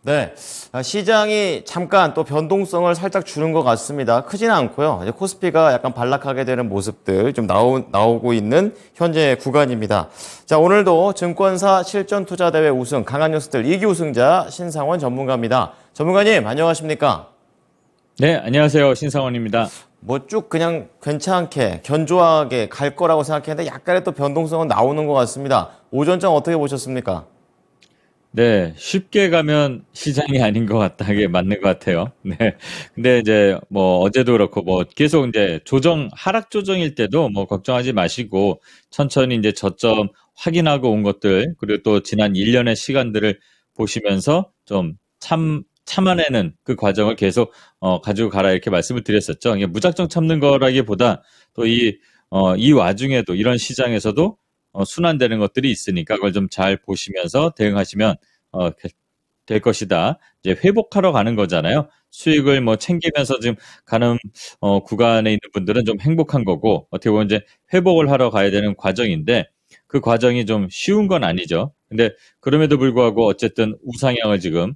네, 시장이 잠깐 또 변동성을 살짝 주는 것 같습니다. 크지는 않고요. 이제 코스피가 약간 반락하게 되는 모습들 좀 나오고 있는 현재 구간입니다. 자, 오늘도 증권사 실전투자대회 우승 강한 녀석들 2기 우승자 신상원 전문가입니다. 전문가님, 안녕하십니까? 네, 안녕하세요. 신상원입니다. 뭐 쭉 그냥 괜찮게, 견조하게 갈 거라고 생각했는데 약간의 또 변동성은 나오는 것 같습니다. 오전장 어떻게 보셨습니까? 네, 쉽게 가면 시장이 아닌 것 같다. 하게 맞는 것 같아요. 네. 근데 이제 뭐 어제도 그렇고 뭐 계속 이제 하락 조정일 때도 뭐 걱정하지 마시고 천천히 이제 저점 확인하고 온 것들, 그리고 또 지난 1년의 시간들을 보시면서 좀 참아내는 그 과정을 계속 가지고 가라 이렇게 말씀을 드렸었죠. 이게 무작정 참는 거라기보다 또 이 와중에도 이런 시장에서도 순환되는 것들이 있으니까 그걸 좀 잘 보시면서 대응하시면 될 것이다. 이제 회복하러 가는 거잖아요. 수익을 뭐 챙기면서 지금 가는 구간에 있는 분들은 좀 행복한 거고 어떻게 보면 이제 회복을 하러 가야 되는 과정인데 그 과정이 좀 쉬운 건 아니죠. 근데 그럼에도 불구하고 어쨌든 우상향을 지금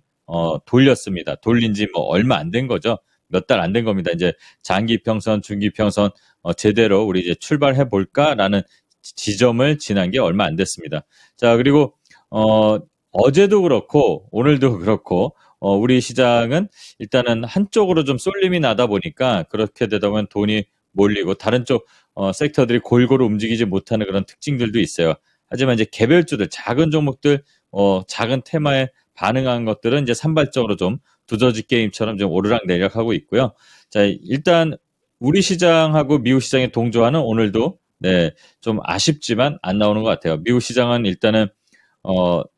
돌렸습니다. 돌린 지 뭐 얼마 안 된 거죠. 몇 달 안 된 겁니다. 이제 장기 평선, 중기 평선 제대로 우리 이제 출발해 볼까라는 지점을 지난 게 얼마 안 됐습니다. 자, 그리고 어제도 그렇고 오늘도 그렇고 우리 시장은 일단은 한쪽으로 좀 쏠림이 나다 보니까 그렇게 되다 보면 돈이 몰리고 다른 쪽 섹터들이 골고루 움직이지 못하는 그런 특징들도 있어요. 하지만 이제 개별주들 작은 종목들 작은 테마에 반응한 것들은 이제 산발적으로 좀 두더지 게임처럼 좀 오르락내리락하고 있고요. 자, 일단 우리 시장하고 미국 시장의 동조화는 오늘도 네, 좀 아쉽지만 안 나오는 것 같아요. 미국 시장은 일단은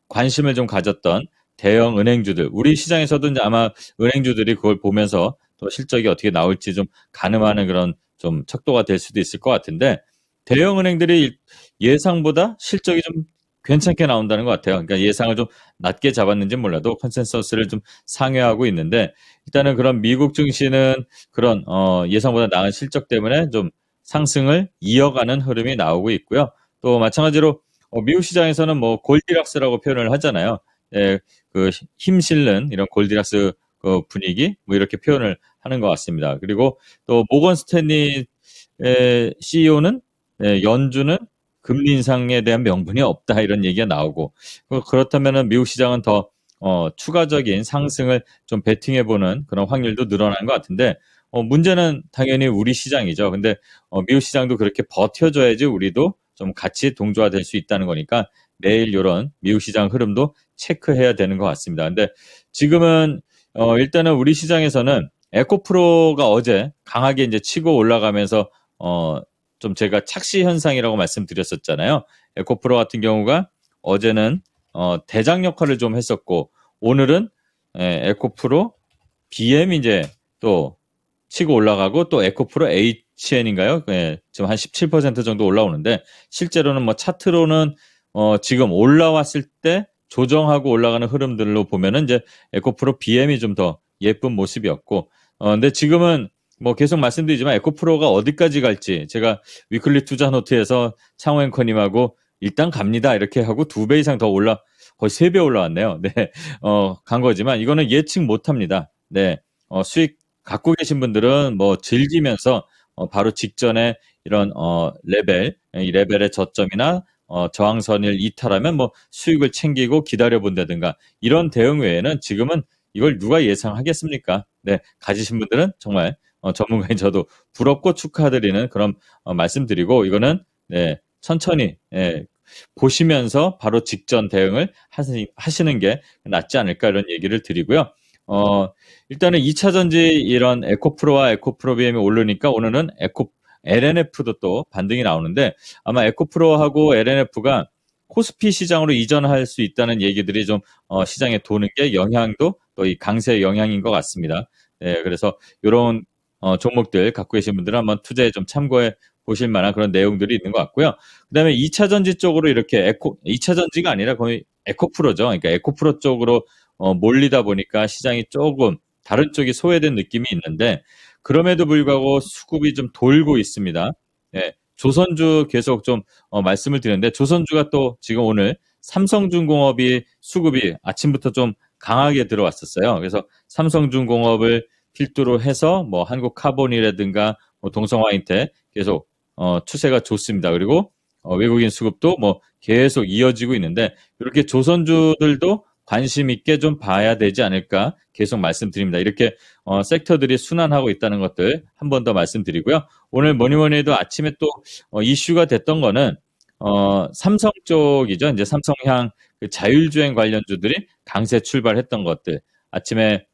관심을 좀 가졌던 대형 은행주들, 우리 시장에서도 이제 아마 은행주들이 그걸 보면서 또 실적이 어떻게 나올지 좀 가늠하는 그런 좀 척도가 될 수도 있을 것 같은데, 대형 은행들이 예상보다 실적이 좀 괜찮게 나온다는 것 같아요. 그러니까 예상을 좀 낮게 잡았는지 몰라도 컨센서스를 좀 상회하고 있는데, 일단은 그런 미국 증시는 그런 예상보다 나은 실적 때문에 좀 상승을 이어가는 흐름이 나오고 있고요. 또 마찬가지로 미국 시장에서는 뭐 골디락스라고 표현을 하잖아요. 예, 그 힘실는 이런 골디락스 그 분위기 뭐 이렇게 표현을 하는 것 같습니다. 그리고 또 모건 스탠리 CEO는 연준은 금리 인상에 대한 명분이 없다 이런 얘기가 나오고 그렇다면은 미국 시장은 더 추가적인 상승을 좀 베팅해보는 그런 확률도 늘어난 것 같은데 문제는 당연히 우리 시장이죠. 근데 미국 시장도 그렇게 버텨줘야지 우리도 좀 같이 동조화될 수 있다는 거니까 내일 이런 미국 시장 흐름도 체크해야 되는 것 같습니다. 근데 지금은 일단은 우리 시장에서는 에코프로가 어제 강하게 이제 치고 올라가면서 좀 제가 착시 현상이라고 말씀드렸었잖아요. 에코프로 같은 경우가 어제는 대장 역할을 좀 했었고 오늘은 에코프로 BM 이제 또 치고 올라가고 또 에코프로 HN인가요? 지금 한 17% 정도 올라오는데 실제로는 뭐 차트로는 지금 올라왔을 때 조정하고 올라가는 흐름들로 보면은 이제 에코프로 BM이 좀 더 예쁜 모습이었고 근데 지금은 뭐 계속 말씀드리지만 에코프로가 어디까지 갈지 제가 위클리 투자 노트에서 창호 앵커님하고 일단 갑니다 이렇게 하고 2배 이상 더 거의 3배 올라왔네요. 네, 간 거지만 이거는 예측 못합니다. 네, 수익 갖고 계신 분들은 뭐 즐기면서 바로 직전에 이런 이 레벨의 저점이나 저항선을 이탈하면 뭐 수익을 챙기고 기다려 본다든가 이런 대응 외에는 지금은 이걸 누가 예상하겠습니까? 네, 가지신 분들은 정말 전문가인 저도 부럽고 축하드리는 그런 말씀드리고 이거는 네, 천천히 보시면서 바로 직전 대응을 하시는 게 낫지 않을까 이런 얘기를 드리고요. 일단은 2차 전지 이런 에코프로와 에코프로 BM이 오르니까 오늘은 LNF도 또 반등이 나오는데 아마 에코프로하고 LNF가 코스피 시장으로 이전할 수 있다는 얘기들이 좀 시장에 도는 게 영향도 또 이 강세 영향인 것 같습니다. 네, 그래서 이런 종목들 갖고 계신 분들은 한번 투자에 좀 참고해 보실 만한 그런 내용들이 있는 것 같고요. 그다음에 2차 전지 쪽으로 이렇게 2차 전지가 아니라 거의 에코프로죠. 그러니까 에코프로 쪽으로 몰리다 보니까 시장이 조금 다른 쪽이 소외된 느낌이 있는데 그럼에도 불구하고 수급이 좀 돌고 있습니다. 네, 조선주 계속 좀 말씀을 드렸는데 조선주가 또 지금 오늘 삼성중공업이 수급이 아침부터 좀 강하게 들어왔었어요. 그래서 삼성중공업을 필두로 해서 뭐 한국카본이라든가 뭐 동성화인테 계속 추세가 좋습니다. 그리고 외국인 수급도 뭐 계속 이어지고 있는데 이렇게 조선주들도 관심 있게 좀 봐야 되지 않을까 계속 말씀드립니다. 이렇게 섹터들이 순환하고 있다는 것들 한 번 더 말씀드리고요. 오늘 뭐니 해도 아침에 또 이슈가 됐던 거는 삼성 쪽이죠. 이제 삼성향 그 자율주행 관련주들이 강세 출발했던 것들. 아침에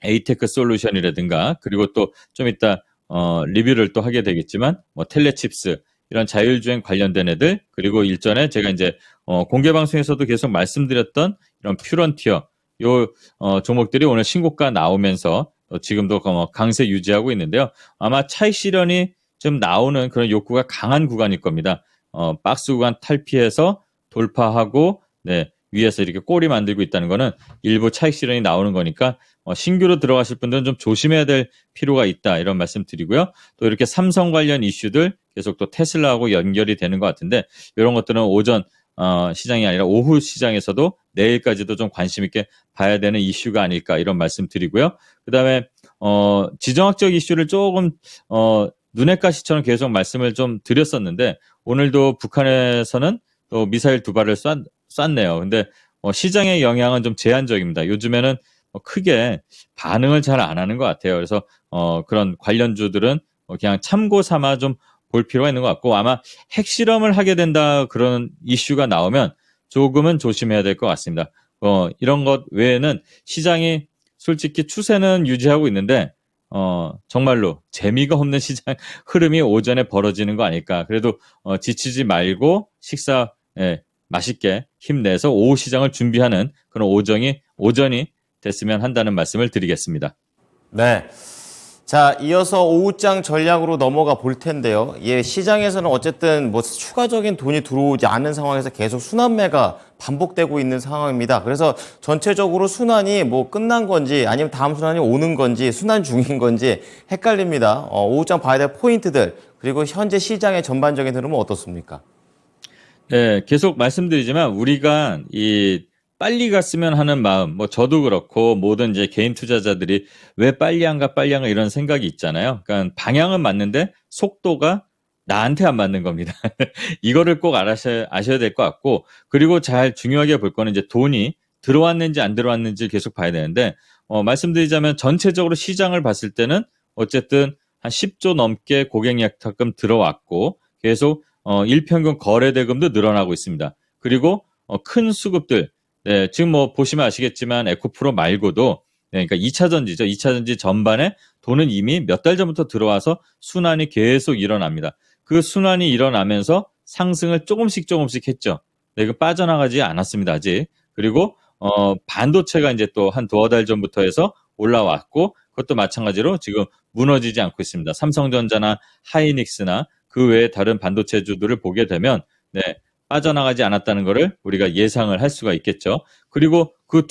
에이테크 솔루션이라든가 그리고 또 좀 이따 리뷰를 또 하게 되겠지만 뭐 텔레칩스 이런 자율주행 관련된 애들 그리고 일전에 제가 이제 공개 방송에서도 계속 말씀드렸던 이런 퓨런티어 요 종목들이 오늘 신고가 나오면서 지금도 강세 유지하고 있는데요. 아마 차익 실현이 좀 나오는 그런 욕구가 강한 구간일 겁니다. 박스 구간 탈피해서 돌파하고 네, 위에서 이렇게 꼬리 만들고 있다는 거는 일부 차익 실현이 나오는 거니까 신규로 들어가실 분들은 좀 조심해야 될 필요가 있다 이런 말씀 드리고요. 또 이렇게 삼성 관련 이슈들 계속 또 테슬라하고 연결이 되는 것 같은데 이런 것들은 오전 시장이 아니라 오후 시장에서도 내일까지도 좀 관심 있게 봐야 되는 이슈가 아닐까 이런 말씀 드리고요. 그다음에 지정학적 이슈를 조금 눈의 가시처럼 계속 말씀을 좀 드렸었는데 오늘도 북한에서는 또 미사일 2발을 쐈네요. 근데 시장의 영향은 좀 제한적입니다. 요즘에는 크게 반응을 잘 안 하는 것 같아요. 그래서 그런 관련주들은 그냥 참고 삼아 좀 볼 필요가 있는 것 같고 아마 핵실험을 하게 된다 그런 이슈가 나오면 조금은 조심해야 될 것 같습니다. 이런 것 외에는 시장이 솔직히 추세는 유지하고 있는데 정말로 재미가 없는 시장 흐름이 오전에 벌어지는 거 아닐까. 그래도 지치지 말고 식사 맛있게 힘내서 오후 시장을 준비하는 그런 오전이 됐으면 한다는 말씀을 드리겠습니다. 네. 자, 이어서 오후장 전략으로 넘어가 볼 텐데요. 예, 시장에서는 어쨌든 뭐 추가적인 돈이 들어오지 않는 상황에서 계속 순환매가 반복되고 있는 상황입니다. 그래서 전체적으로 순환이 뭐 끝난 건지 아니면 다음 순환이 오는 건지 순환 중인 건지 헷갈립니다. 오후장 봐야 될 포인트들 그리고 현재 시장의 전반적인 흐름은 어떻습니까? 네, 계속 말씀드리지만 우리가 빨리 갔으면 하는 마음, 뭐 저도 그렇고 모든 이제 개인 투자자들이 왜 빨리 안 가, 빨리 안 가 이런 생각이 있잖아요. 그러니까 방향은 맞는데 속도가 나한테 안 맞는 겁니다. 이거를 꼭 아셔야 될 것 같고 그리고 잘 중요하게 볼 거는 이제 돈이 들어왔는지 안 들어왔는지 계속 봐야 되는데 말씀드리자면 전체적으로 시장을 봤을 때는 어쨌든 한 10조 넘게 고객약탁금 들어왔고 계속 일평균 거래대금도 늘어나고 있습니다. 그리고 큰 수급들 네, 지금 뭐 보시면 아시겠지만 에코프로 말고도 네, 그러니까 2차 전지죠. 2차 전지 전반에 돈은 이미 몇 달 전부터 들어와서 순환이 계속 일어납니다. 그 순환이 일어나면서 상승을 조금씩 했죠. 네, 이거 빠져나가지 않았습니다. 아직. 그리고 반도체가 이제 또 한 두어 달 전부터 해서 올라왔고 그것도 마찬가지로 지금 무너지지 않고 있습니다. 삼성전자나 하이닉스나 그 외에 다른 반도체주들을 보게 되면 네, 빠져나가지 않았다는 것을 우리가 예상을 할 수가 있겠죠. 그리고 그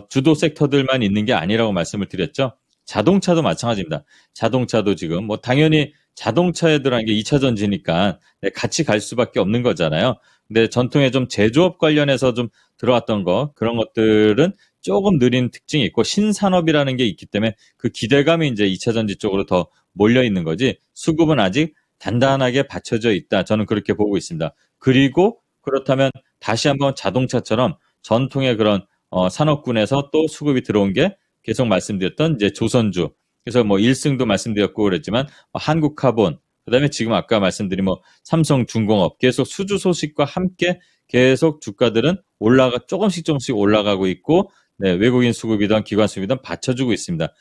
주도 섹터들만 있는 게 아니라고 말씀을 드렸죠. 자동차도 마찬가지입니다. 자동차도 지금 뭐 당연히 자동차에 들어간 게 2차 전지니까 네, 같이 갈 수밖에 없는 거잖아요. 근데 전통의 좀 제조업 관련해서 좀 들어왔던 그런 것들은 조금 느린 특징이 있고 신산업이라는 게 있기 때문에 그 기대감이 이제 2차 전지 쪽으로 더 몰려 있는 거지 수급은 아직 단단하게 받쳐져 있다. 저는 그렇게 보고 있습니다. 그리고 그렇다면 다시 한번 자동차처럼 전통의 그런 산업군에서 또 수급이 들어온 게 계속 말씀드렸던 이제 조선주. 그래서 뭐 1승도 말씀드렸고 그랬지만 한국카본, 그다음에 지금 아까 말씀드린 뭐 삼성중공업 계속 수주 소식과 함께 계속 주가들은 조금씩 올라가고 있고 네, 외국인 수급이든 기관 수급이든 받쳐주고 있습니다.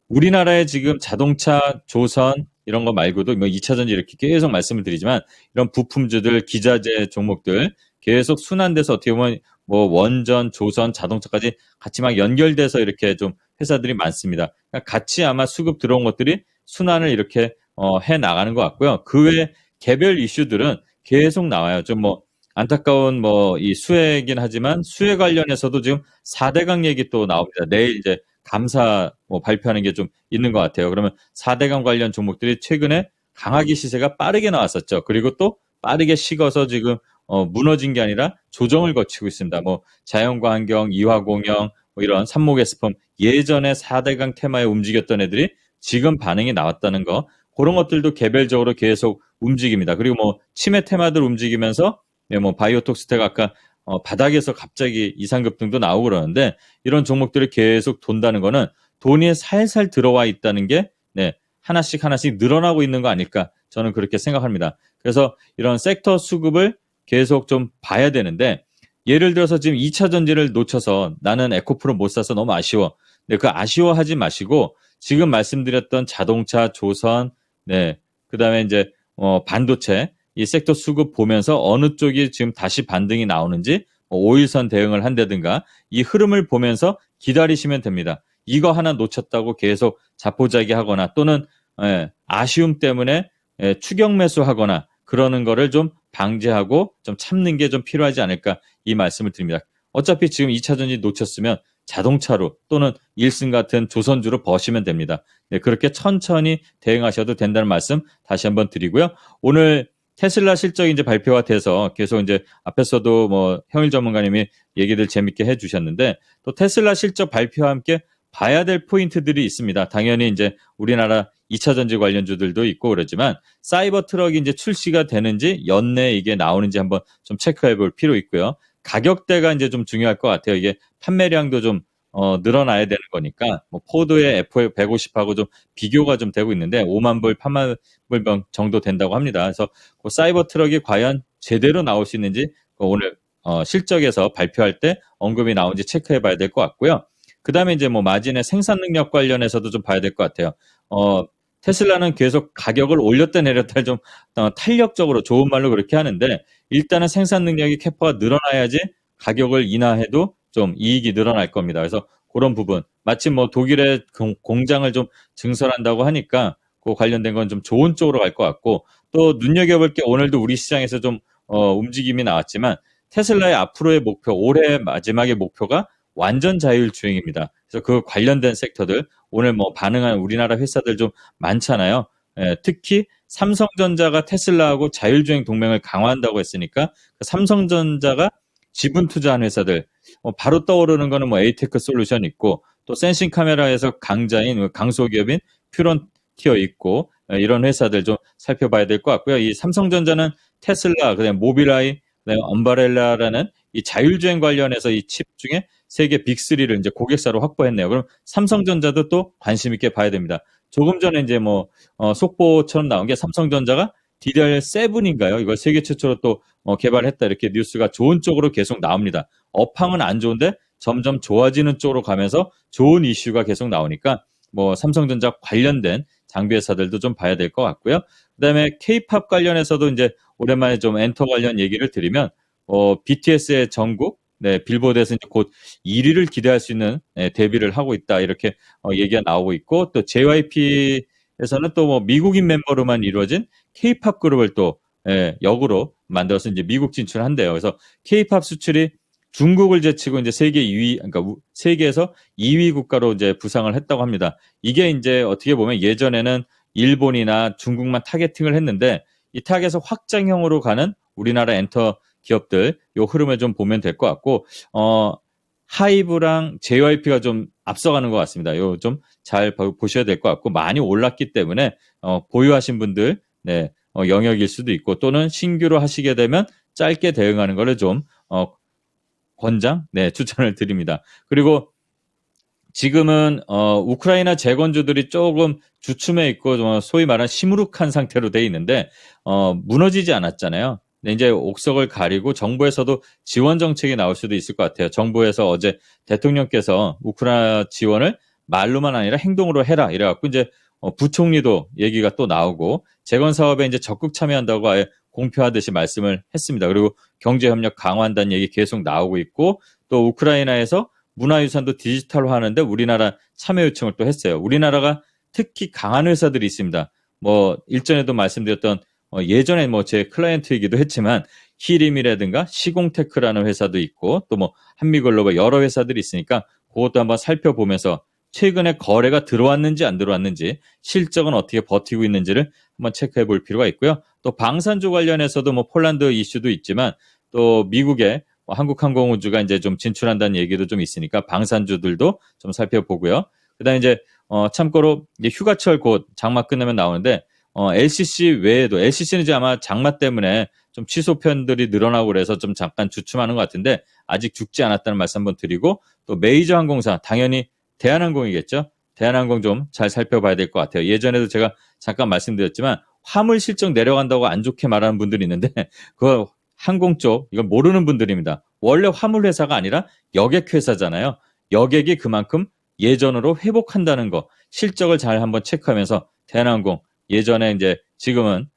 우리나라의 지금 자동차, 조선 이런 거 말고도 뭐 2차 전지 이렇게 계속 말씀을 드리지만 이런 부품주들, 기자재 종목들 계속 순환돼서 어떻게 보면 뭐 원전, 조선, 자동차까지 같이 막 연결돼서 이렇게 좀 회사들이 많습니다. 그러니까 같이 아마 수급 들어온 것들이 순환을 이렇게 해 나가는 것 같고요. 그 외에 개별 이슈들은 계속 나와요. 좀 뭐 안타까운 뭐 이 수혜이긴 하지만 수혜 관련해서도 지금 4대강 얘기 또 나옵니다. 내일 이제 감사 뭐 발표하는 게 좀 있는 것 같아요. 그러면 4대강 관련 종목들이 최근에 강하게 시세가 빠르게 나왔었죠. 그리고 또 빠르게 식어서 지금 무너진 게 아니라 조정을 거치고 있습니다. 뭐 자연과 환경, 이화공영, 뭐 이런 삼목에스펌 예전에 4대강 테마에 움직였던 애들이 지금 반응이 나왔다는 거, 그런 것들도 개별적으로 계속 움직입니다. 그리고 뭐 치매 테마들 움직이면서 네, 뭐 바이오톡스텍 아까 바닥에서 갑자기 이상급등도 나오고 그러는데 이런 종목들이 계속 돈다는 거는 돈이 살살 들어와 있다는 게 네, 하나씩 하나씩 늘어나고 있는 거 아닐까 저는 그렇게 생각합니다. 그래서 이런 섹터 수급을 계속 좀 봐야 되는데 예를 들어서 지금 2차 전지를 놓쳐서 나는 에코프로 못 사서 너무 아쉬워. 네, 그 아쉬워하지 마시고 지금 말씀드렸던 자동차, 조선, 네, 그다음에 이제 반도체 이 섹터 수급 보면서 어느 쪽이 지금 다시 반등이 나오는지 5일선 대응을 한다든가 이 흐름을 보면서 기다리시면 됩니다. 이거 하나 놓쳤다고 계속 자포자기 하거나 또는 아쉬움 때문에 추격 매수하거나 그러는 거를 좀 방지하고 좀 참는 게 좀 필요하지 않을까 이 말씀을 드립니다. 어차피 지금 2차 전지 놓쳤으면 자동차로 또는 1승 같은 조선주로 버시면 됩니다. 네, 그렇게 천천히 대응하셔도 된다는 말씀 다시 한번 드리고요. 오늘 테슬라 실적이 이제 발표가 돼서 계속 이제 앞에서도 뭐 형일 전문가님이 얘기들 재밌게 해주셨는데 또 테슬라 실적 발표와 함께 봐야 될 포인트들이 있습니다. 당연히 이제 우리나라 2차 전지 관련주들도 있고 그러지만 사이버 트럭이 이제 출시가 되는지 연내에 이게 나오는지 한번 좀 체크해 볼 필요 있고요. 가격대가 이제 좀 중요할 것 같아요. 이게 판매량도 좀 늘어나야 되는 거니까 뭐 포드의 F150하고 좀 비교가 좀 되고 있는데 5만 불, 8만 불 정도 된다고 합니다. 그래서 그 사이버 트럭이 과연 제대로 나올 수 있는지 오늘 실적에서 발표할 때 언급이 나온지 체크해 봐야 될 것 같고요. 그 다음에 이제 뭐 마진의 생산 능력 관련해서도 좀 봐야 될 것 같아요. 테슬라는 계속 가격을 올렸다 내렸다 좀 탄력적으로 좋은 말로 그렇게 하는데 일단은 생산 능력이 캐파가 늘어나야지 가격을 인하해도 좀 이익이 늘어날 겁니다. 그래서 그런 부분 마침 뭐 독일의 공장을 좀 증설한다고 하니까 그 관련된 건 좀 좋은 쪽으로 갈 것 같고 또 눈여겨볼 게 오늘도 우리 시장에서 좀 움직임이 나왔지만 테슬라의 앞으로의 목표 올해 마지막의 목표가 완전 자율주행입니다. 그래서 그 관련된 섹터들 오늘 뭐 반응한 우리나라 회사들 좀 많잖아요. 특히 삼성전자가 테슬라하고 자율주행 동맹을 강화한다고 했으니까 그 삼성전자가 지분 투자한 회사들 바로 떠오르는 거는 뭐 에이테크 솔루션 있고 또 센싱 카메라에서 강자인 강소기업인 퓨런티어 있고 이런 회사들 좀 살펴봐야 될 것 같고요. 이 삼성전자는 테슬라, 그다음에 모빌아이, 그다음에 엄바렐라라는 이 자율주행 관련해서 이 칩 중에 세계 빅3를 이제 고객사로 확보했네요. 그럼 삼성전자도 또 관심 있게 봐야 됩니다. 조금 전에 이제 뭐 속보처럼 나온 게 삼성전자가 DDR7인가요? 이걸 세계 최초로 또 개발했다 이렇게 뉴스가 좋은 쪽으로 계속 나옵니다. 업황은 안 좋은데 점점 좋아지는 쪽으로 가면서 좋은 이슈가 계속 나오니까 뭐 삼성전자 관련된 장비 회사들도 좀 봐야 될 것 같고요. 그다음에 K-팝 관련해서도 이제 오랜만에 좀 엔터 관련 얘기를 드리면 BTS의 정국 네, 빌보드에서 이제 곧 1위를 기대할 수 있는 데뷔를 하고 있다 이렇게 얘기가 나오고 있고 또 JYP에서는 또 뭐 미국인 멤버로만 이루어진 K-팝 그룹을 또 역으로 만들어서 이제 미국 진출한대요. 그래서 K-팝 수출이 중국을 제치고 이제 세계 2위, 그러니까 세계에서 2위 국가로 이제 부상을 했다고 합니다. 이게 이제 어떻게 보면 예전에는 일본이나 중국만 타겟팅을 했는데 이 타겟에서 확장형으로 가는 우리나라 엔터 기업들 요 흐름을 좀 보면 될 것 같고 하이브랑 JYP가 좀 앞서가는 것 같습니다. 요 좀 잘 보셔야 될 것 같고 많이 올랐기 때문에 보유하신 분들 네, 영역일 수도 있고 또는 신규로 하시게 되면 짧게 대응하는 거를 좀 권장 네, 추천을 드립니다. 그리고 지금은 우크라이나 재건주들이 조금 주춤해 있고 소위 말하는 시무룩한 상태로 돼 있는데 무너지지 않았잖아요. 네, 이제 옥석을 가리고 정부에서도 지원 정책이 나올 수도 있을 것 같아요. 정부에서 어제 대통령께서 우크라이나 지원을 말로만 아니라 행동으로 해라 이래갖고 이제 부총리도 얘기가 또 나오고 재건 사업에 이제 적극 참여한다고 아예 공표하듯이 말씀을 했습니다. 그리고 경제협력 강화한다는 얘기 계속 나오고 있고 또 우크라이나에서 문화유산도 디지털화하는데 우리나라 참여 요청을 또 했어요. 우리나라가 특히 강한 회사들이 있습니다. 뭐 일전에도 말씀드렸던 예전에 뭐 제 클라이언트이기도 했지만 히림이라든가 시공테크라는 회사도 있고 또 뭐 한미글로벌 여러 회사들이 있으니까 그것도 한번 살펴보면서 최근에 거래가 들어왔는지 안 들어왔는지 실적은 어떻게 버티고 있는지를 한번 체크해 볼 필요가 있고요. 또 방산주 관련해서도 뭐 폴란드 이슈도 있지만 또 미국의 한국항공우주가 이제 좀 진출한다는 얘기도 좀 있으니까 방산주들도 좀 살펴보고요. 그다음에 이제 참고로 이제 휴가철 곧 장마 끝나면 나오는데 LCC 외에도 LCC는 이제 아마 장마 때문에 좀 취소 편들이 늘어나고 그래서 좀 잠깐 주춤하는 것 같은데 아직 죽지 않았다는 말씀 한번 드리고 또 메이저 항공사 당연히 대한항공이겠죠. 대한항공 좀 잘 살펴봐야 될 것 같아요. 예전에도 제가 잠깐 말씀드렸지만 화물 실적 내려간다고 안 좋게 말하는 분들이 있는데 그 항공 쪽 이건 모르는 분들입니다. 원래 화물 회사가 아니라 여객 회사잖아요. 여객이 그만큼 예전으로 회복한다는 거 실적을 잘 한번 체크하면서 대한항공 예전에 이제 지금은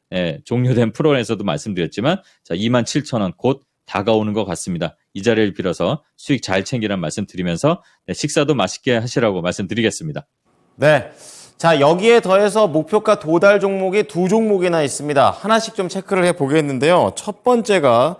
종료된 프로그램에서도 말씀드렸지만 자 27,000원 곧 다가오는 것 같습니다. 이 자리를 빌어서 수익 잘 챙기라는 말씀 드리면서 식사도 맛있게 하시라고 말씀드리겠습니다. 네. 자, 여기에 더해서 목표가 도달 종목이 두 종목이나 있습니다. 하나씩 좀 체크를 해보겠는데요. 첫 번째가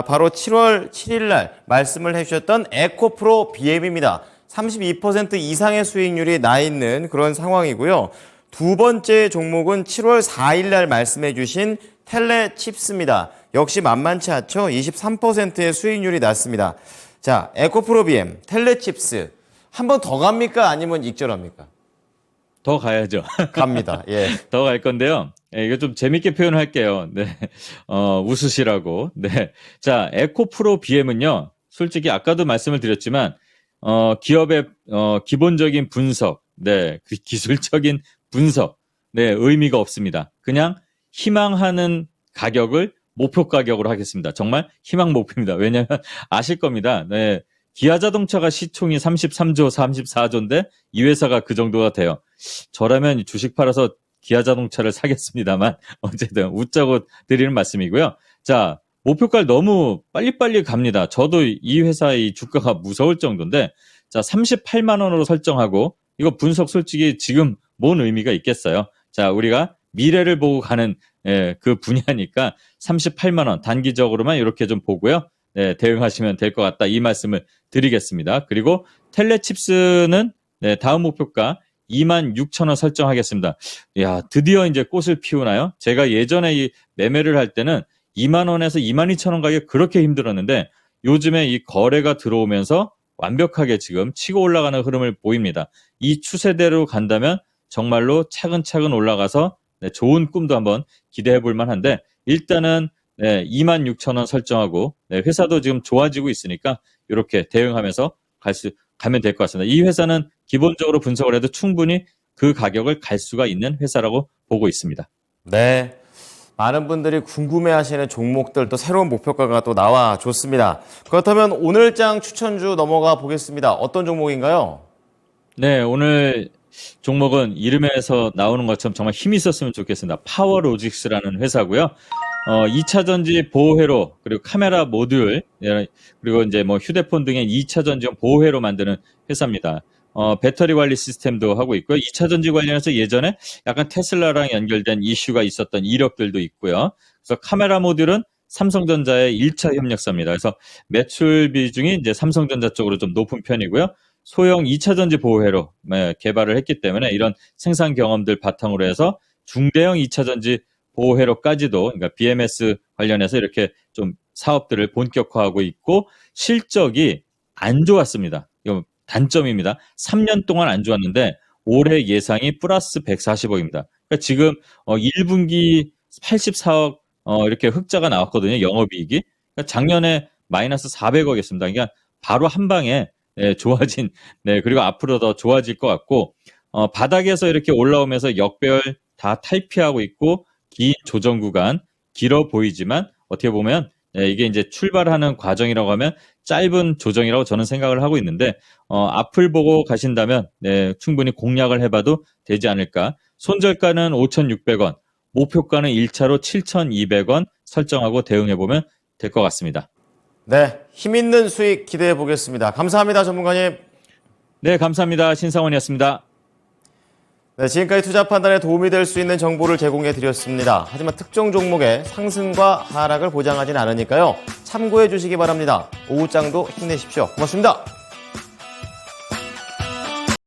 바로 7월 7일 날 말씀을 해주셨던 에코프로 BM입니다. 32% 이상의 수익률이 나 있는 그런 상황이고요. 두 번째 종목은 7월 4일 날 말씀해 주신 텔레칩스입니다. 역시 만만치 않죠? 23%의 수익률이 났습니다. 자, 에코프로 BM, 텔레칩스 한 번 더 갑니까? 아니면 익절합니까? 더 가야죠. 갑니다. 예. 더 갈 건데요. 이거 좀 재밌게 표현할게요. 네. 웃으시라고. 네. 자, 에코프로 BM은요. 솔직히 아까도 말씀을 드렸지만 기업의 기본적인 분석, 네, 그 기술적인 분석, 네, 의미가 없습니다. 그냥 희망하는 가격을 목표 가격으로 하겠습니다. 정말 희망 목표입니다. 왜냐하면 아실 겁니다. 네, 기아자동차가 시총이 33조, 34조인데 이 회사가 그 정도가 돼요. 저라면 주식 팔아서 기아자동차를 사겠습니다만 어쨌든 웃자고 드리는 말씀이고요. 자, 목표가를 너무 빨리빨리 갑니다. 저도 이 회사의 주가가 무서울 정도인데 자, 38만 원으로 설정하고 이거 분석 솔직히 지금 뭔 의미가 있겠어요. 자, 우리가 미래를 보고 가는 그 분야니까 38만 원 단기적으로만 이렇게 좀 보고요. 네, 대응하시면 될 것 같다. 이 말씀을 드리겠습니다. 그리고 텔레칩스는 네, 다음 목표가 26,000원 설정하겠습니다. 야, 드디어 이제 꽃을 피우나요? 제가 예전에 이 매매를 할 때는 2만 원에서 22,000원 가격 그렇게 힘들었는데 요즘에 이 거래가 들어오면서 완벽하게 지금 치고 올라가는 흐름을 보입니다. 이 추세대로 간다면 정말로 차근차근 올라가서 네, 좋은 꿈도 한번 기대해 볼 만한데 일단은 네, 26,000원 설정하고 네, 회사도 지금 좋아지고 있으니까 이렇게 대응하면서 가면 될 것 같습니다. 이 회사는 기본적으로 분석을 해도 충분히 그 가격을 갈 수가 있는 회사라고 보고 있습니다. 네. 많은 분들이 궁금해하시는 종목들 또 새로운 목표가가 또 나와 줬습니다. 그렇다면 오늘장 추천주 넘어가 보겠습니다. 어떤 종목인가요? 네, 오늘 종목은 이름에서 나오는 것처럼 정말 힘이 있었으면 좋겠습니다. 파워로직스라는 회사고요. 2차 전지 보호회로 그리고 카메라 모듈 그리고 이제 뭐 휴대폰 등의 2차 전지용 보호회로 만드는 회사입니다. 배터리 관리 시스템도 하고 있고요. 2차 전지 관련해서 예전에 약간 테슬라랑 연결된 이슈가 있었던 이력들도 있고요. 그래서 카메라 모듈은 삼성전자의 1차 협력사입니다. 그래서 매출 비중이 이제 삼성전자 쪽으로 좀 높은 편이고요. 소형 2차 전지 보호회로 개발을 했기 때문에 이런 생산 경험들 바탕으로 해서 중대형 2차 전지 보호회로까지도 그러니까 BMS 관련해서 이렇게 좀 사업들을 본격화하고 있고 실적이 안 좋았습니다. 이거 단점입니다. 3년 동안 안 좋았는데 올해 예상이 플러스 140억입니다. 그러니까 지금 1분기 84억 이렇게 흑자가 나왔거든요. 영업이익이. 그러니까 작년에 마이너스 400억이었습니다. 그러니까 바로 한 방에 좋아진 그리고 앞으로 더 좋아질 것 같고 바닥에서 이렇게 올라오면서 역배열 다 탈피하고 있고 긴 조정 구간 길어 보이지만 어떻게 보면 이게 이제 출발하는 과정이라고 하면 짧은 조정이라고 저는 생각을 하고 있는데 앞을 보고 가신다면 충분히 공략을 해봐도 되지 않을까. 손절가는 5,600원, 목표가는 1차로 7,200원 설정하고 대응해보면 될 것 같습니다. 네, 힘있는 수익 기대해 보겠습니다. 감사합니다, 전문가님. 네, 감사합니다. 신상원이었습니다. 네, 지금까지 투자 판단에 도움이 될 수 있는 정보를 제공해 드렸습니다. 하지만 특정 종목의 상승과 하락을 보장하진 않으니까요. 참고해 주시기 바랍니다. 오후장도 힘내십시오. 고맙습니다.